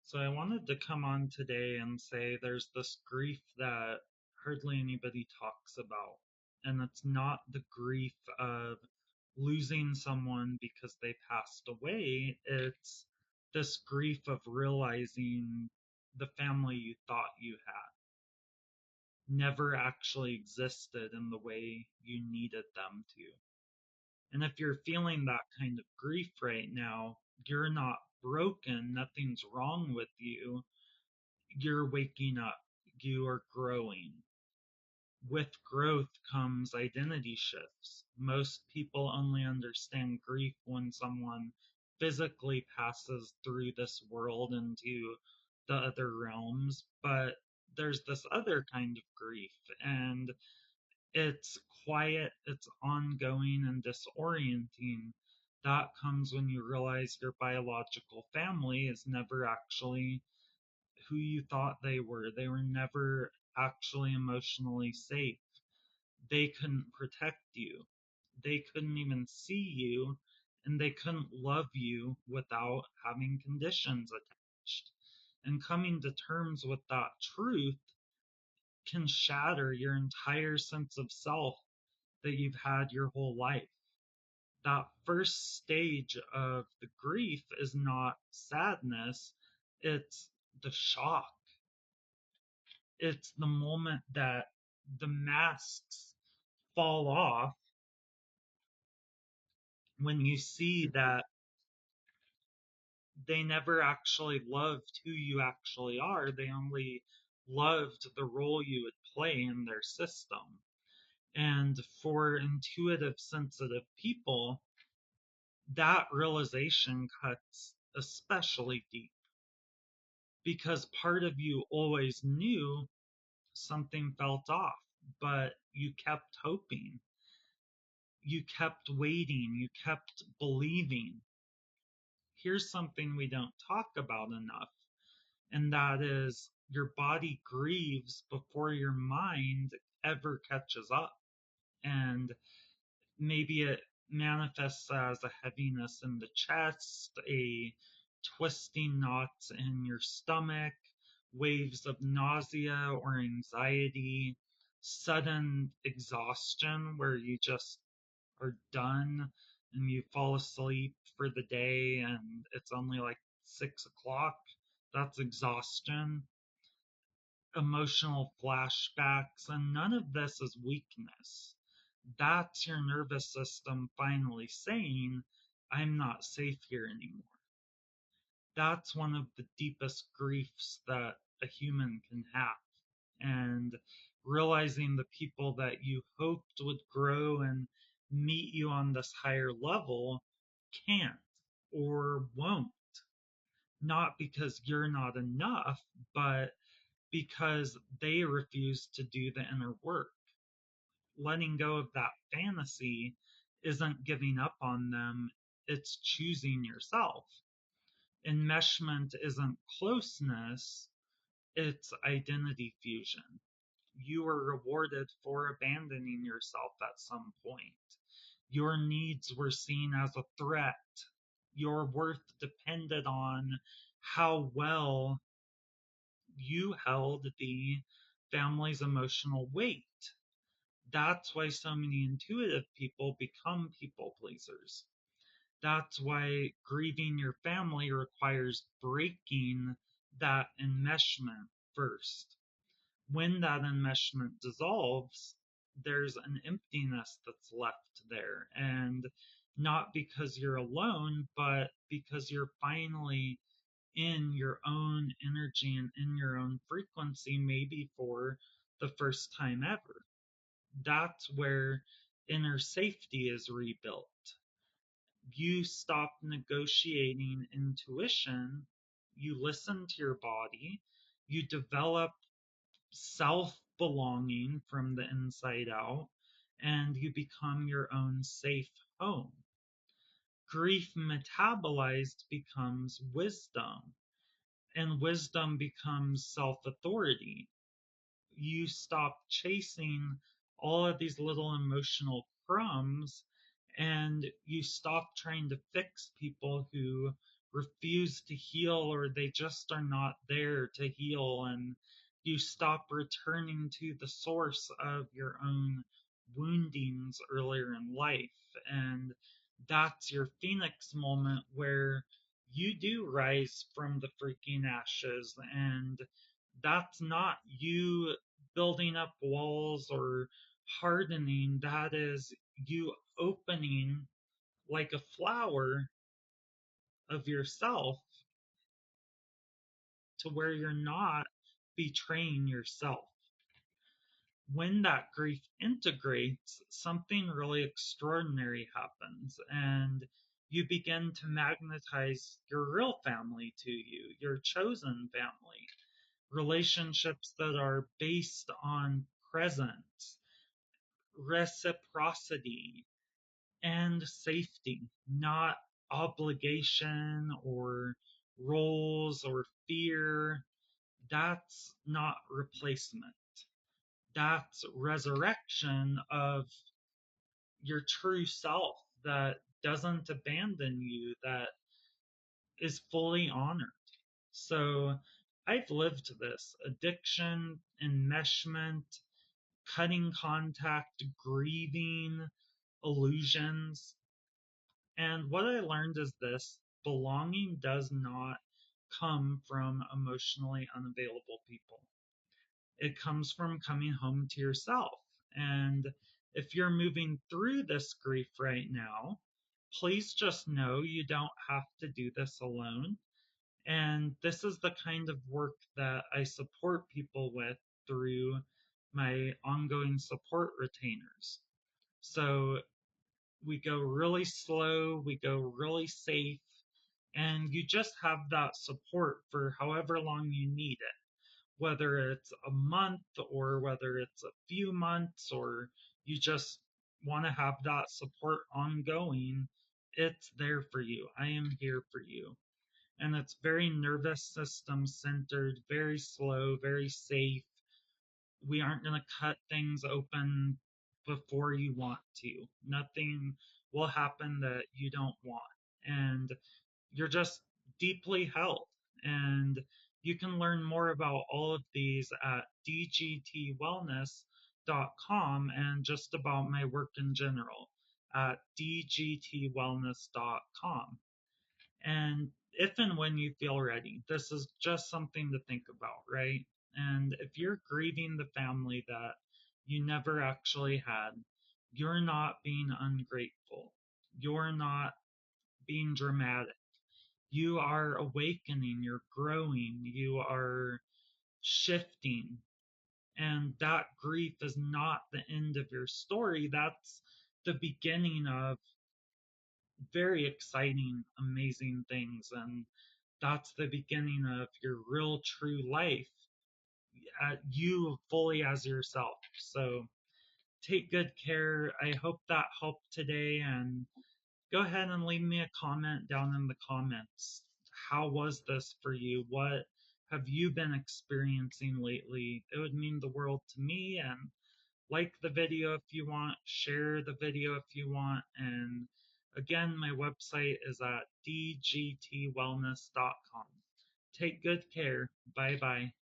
So I wanted to come on today and say there's this grief that hardly anybody talks about. And it's not the grief of losing someone because they passed away. It's this grief of realizing the family you thought you had never actually existed in the way you needed them to. And if you're feeling that kind of grief right now, you're not broken, nothing's wrong with you, you're waking up, you are growing. With growth comes identity shifts. Most people only understand grief when someone physically passes through this world into the other realms, but there's this other kind of grief, and it's quiet, it's ongoing, and disorienting. That comes when you realize your biological family is never actually who you thought they were. They were never actually emotionally safe. They couldn't protect you. They couldn't even see you, and they couldn't love you without having conditions attached. And coming to terms with that truth can shatter your entire sense of self that you've had your whole life. That first stage of the grief is not sadness, it's the shock. It's the moment that the masks fall off when you see that they never actually loved who you actually are. They only loved the role you would play in their system. And for intuitive, sensitive people, that realization cuts especially deep because part of you always knew something felt off, but you kept hoping, you kept waiting, you kept believing. Here's something we don't talk about enough, and that is your body grieves before your mind ever catches up. And maybe it manifests as a heaviness in the chest, a twisting knots in your stomach, waves of nausea or anxiety, sudden exhaustion where you just are done and you fall asleep for the day and it's only like 6 o'clock. That's exhaustion, emotional flashbacks, and none of this is weakness. That's your nervous system finally saying, I'm not safe here anymore. That's one of the deepest griefs that a human can have. And realizing the people that you hoped would grow and meet you on this higher level can't or won't. Not because you're not enough, but because they refuse to do the inner work. Letting go of that fantasy isn't giving up on them, it's choosing yourself. Enmeshment isn't closeness, it's identity fusion. You were rewarded for abandoning yourself at some point. Your needs were seen as a threat. Your worth depended on how well you held the family's emotional weight. That's why so many intuitive people become people pleasers. That's why grieving your family requires breaking that enmeshment first. When that enmeshment dissolves, there's an emptiness that's left there. And not because you're alone, but because you're finally in your own energy and in your own frequency, maybe for the first time ever. That's where inner safety is rebuilt. You stop negotiating intuition, you listen to your body, you develop self belonging from the inside out, and you become your own safe home. Grief metabolized becomes wisdom, and wisdom becomes self authority. You stop chasing all of these little emotional crumbs and you stop trying to fix people who refuse to heal, or they just are not there to heal, and you stop returning to the source of your own woundings earlier in life. And that's your phoenix moment where you do rise from the freaking ashes. And that's not you building up walls or hardening. That is you opening like a flower of yourself to where you're not betraying yourself. When that grief integrates, something really extraordinary happens, and you begin to magnetize your real family to you, your chosen family, relationships that are based on presence, reciprocity, and safety, not obligation or roles or fear. That's not replacement. That's resurrection of your true self that doesn't abandon you, that is fully honored. So I've lived this addiction, enmeshment, cutting contact, grieving, illusions. And what I learned is this: belonging does not come from emotionally unavailable people. It comes from coming home to yourself. And if you're moving through this grief right now, please just know you don't have to do this alone. And this is the kind of work that I support people with through my ongoing support retainers. So we go really slow, we go really safe, and you just have that support for however long you need it, whether it's a month or whether it's a few months, or you just want to have that support ongoing. It's there for you. I am here for you. And it's very nervous system centered, very slow, very safe. We aren't going to cut things open before you want to. Nothing will happen that you don't want. And you're just deeply held. And you can learn more about all of these at dgtwellness.com, and just about my work in general at dgtwellness.com. And if and when you feel ready, this is just something to think about, right? And if you're grieving the family that you never actually had, you're not being ungrateful. You're not being dramatic. You are awakening, you're growing, you are shifting. And that grief is not the end of your story. That's the beginning of very exciting, amazing things. And that's the beginning of your real, true life, you fully as yourself. So take good care. I hope that helped today. And go ahead and leave me a comment down in the comments. How was this for you? What have you been experiencing lately? It would mean the world to me. And like the video if you want, share the video if you want. And again, my website is at dgtwellness.com. Take good care. Bye bye.